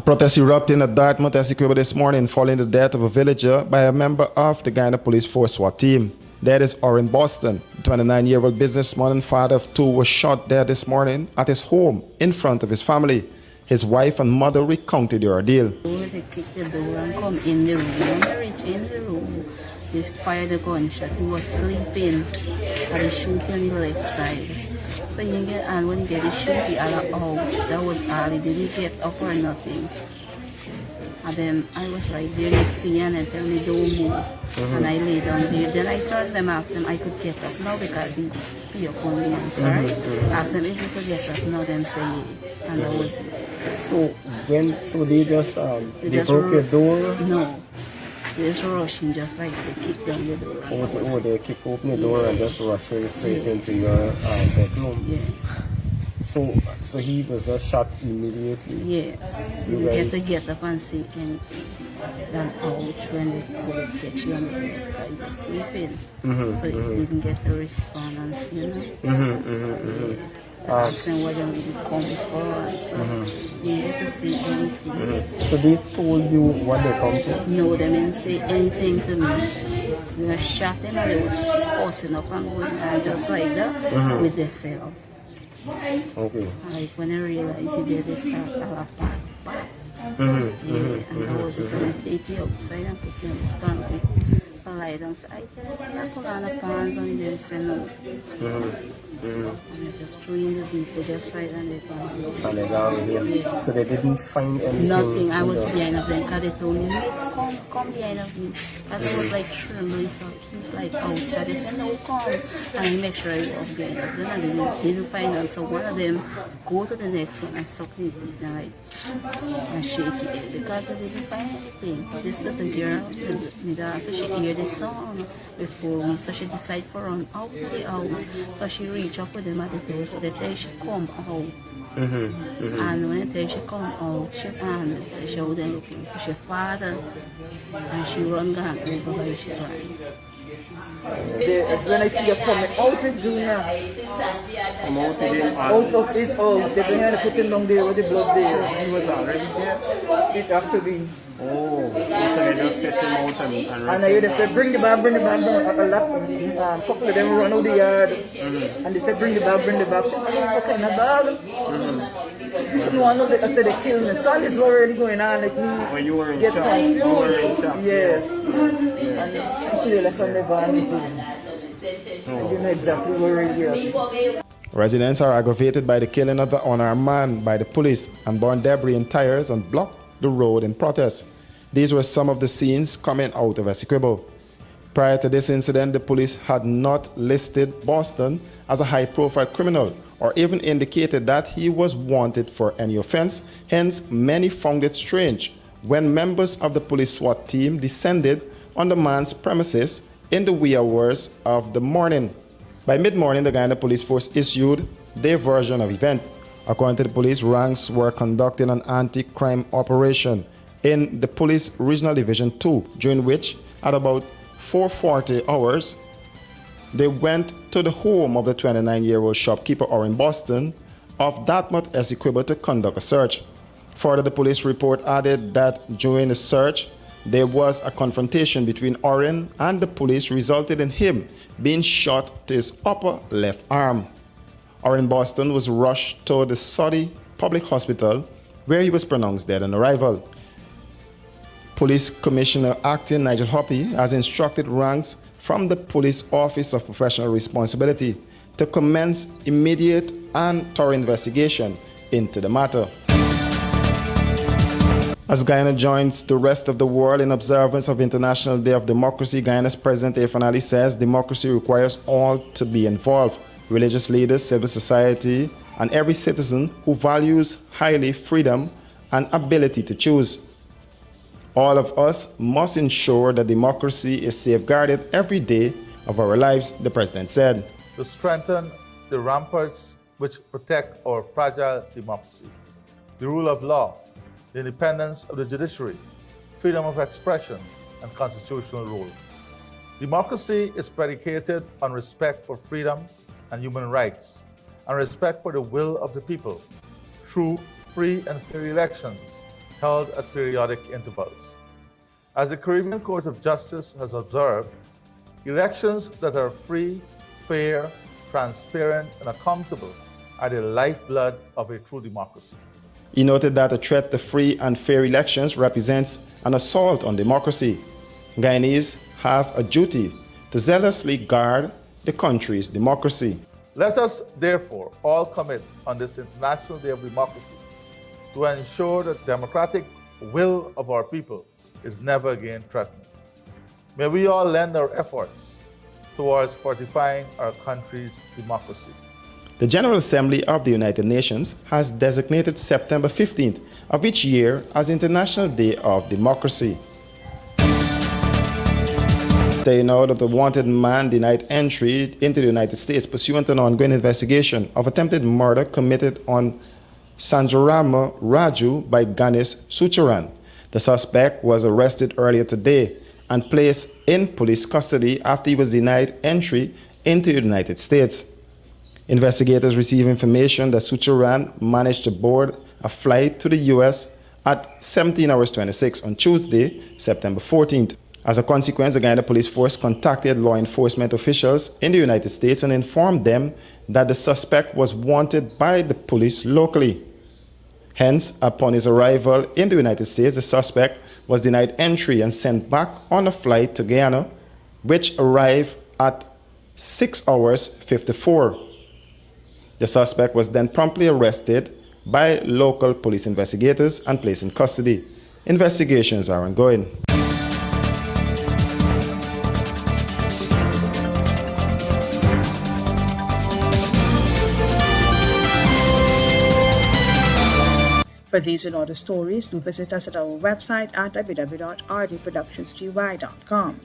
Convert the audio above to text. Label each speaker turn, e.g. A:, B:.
A: protest erupted in Dartmouth, Essequibo this morning following the death of a villager by a member of the Guyana Police Force SWAT team. That is Orin Boston. The 29-year-old businessman and father of two was shot dead this morning at his home in front of his family. His wife and mother recounted the ordeal.
B: They kicked the door and come in the room. When they reached in the room, they fired a gunshot. He was sleeping and they shoot on the left side. So you get, and when you get the shoot, he out. That was all. He didn't get up or nothing. And then I was right there next to him and tell me don't move. And I lay down there. Then I turned them, asked them I could get up now because he pee up on the answer. Asked them if he could get up now, then say it. And that was it.
C: So they just broke your door?
B: No. They just rushing just like they kicked down the door.
C: They kick open the door and just rush straight into your bedroom?
B: Yeah.
C: So he was just shot immediately?
B: Yes. You get to get up and see anything. Then ouch when they get you on the bed. You were sleeping. So you didn't get the response, you know? Ask them what they really come for. So you get to see anything.
C: So they told you what they come to?
B: No, they didn't say anything to me. They were shot him and they was forcing up and going on just like that with themselves.
C: Okay.
B: Like when I realized he did this stuff, I was back. And I was going to take you outside and put you in this concrete. I lie down, so I tell them, I put on the pants and they say no. And I just threw in the vehicle just like and they found me.
C: And they got with him. So they didn't find anything?
B: Nothing. I was behind of them because they told me, Miss, come behind of me. Because I was like trembling, so I keep like outside. They said, no, come. And I make sure I was behind of them and they didn't find out. So one of them go to the next one and suck me teeth and like and shake it because I didn't find anything. But this little girl, my daughter, she heard the song before me, so she decided to run out of the house. So she reached up with them at the door so that they should come out. And when they should come out, she was then looking for her father and she run down over her she ran.
D: When I see you coming out of Junior, out of his house, they behind put him down there with the blood there. He was already there. It have to be.
C: Oh, so they just get him out and
D: I hear they said, bring the bag, bring a lap. Couple of them run out the yard. And they said, bring the bag. I said, what kind of bag? I said, they killed me. So this is what really going on. Like me.
C: When you were in shock? You were in shock?
D: Yes. And I see they left on the van. I didn't know exactly where really happened.
A: Residents are aggravated by the killing of the unarmed man by the police and burned debris in tires and blocked the road in protest. These were some of the scenes coming out of Essequibo. Prior to this incident, the police had not listed Boston as a high-profile criminal or even indicated that he was wanted for any offense. Hence, many found it strange when members of the police SWAT team descended on the man's premises in the wee hours of the morning. By mid-morning, the Guyana Police Force issued their version of event. According to the police, ranks were conducting an anti-crime operation in the Police Regional Division 2, during which, at about 4:40 hours, they went to the home of the 29-year-old shopkeeper Orin Boston of Dartmouth, Essequibo to conduct a search. Further, the police report added that during the search, there was a confrontation between Orin and the police, resulted in him being shot to his upper left arm. Orin Boston was rushed to the Saudi Public Hospital, where he was pronounced dead on arrival. Police Commissioner Acting Nigel Hoppy has instructed ranks from the Police Office of Professional Responsibility to commence immediate and thorough investigation into the matter. As Guyana joins the rest of the world in observance of International Day of Democracy, Guyana's President Irfan Ali says democracy requires all to be involved: religious leaders, civil society, and every citizen who values highly freedom and ability to choose. All of us must ensure that democracy is safeguarded every day of our lives, the President said.
E: To strengthen the ramparts which protect our fragile democracy, the rule of law, the independence of the judiciary, freedom of expression, and constitutional rule. Democracy is predicated on respect for freedom and human rights, and respect for the will of the people through free and fair elections held at periodic intervals. As the Caribbean Court of Justice has observed, elections that are free, fair, transparent, and accountable are the lifeblood of a true democracy.
A: He noted that a threat to free and fair elections represents an assault on democracy. Guyanese have a duty to zealously guard the country's democracy.
E: Let us, therefore, all commit on this International Day of Democracy to ensure that the democratic will of our people is never again threatened. May we all lend our efforts towards fortifying our country's democracy.
A: The General Assembly of the United Nations has designated September 15th of each year as International Day of Democracy. Saying now that the wanted man denied entry into the United States pursuant to an ongoing investigation of attempted murder committed on Sanjarama Raju by Ganesh Sucharan. The suspect was arrested earlier today and placed in police custody after he was denied entry into the United States. Investigators received information that Sucharan managed to board a flight to the U.S. at 17 hours 26 on Tuesday, September 14th. As a consequence, the Guyana Police Force contacted law enforcement officials in the United States and informed them that the suspect was wanted by the police locally. Hence, upon his arrival in the United States, the suspect was denied entry and sent back on a flight to Guyana, which arrived at 6 hours 54. The suspect was then promptly arrested by local police investigators and placed in custody. Investigations are ongoing.
F: For these and other stories, do visit us at our website at www.rdproductionsgy.com.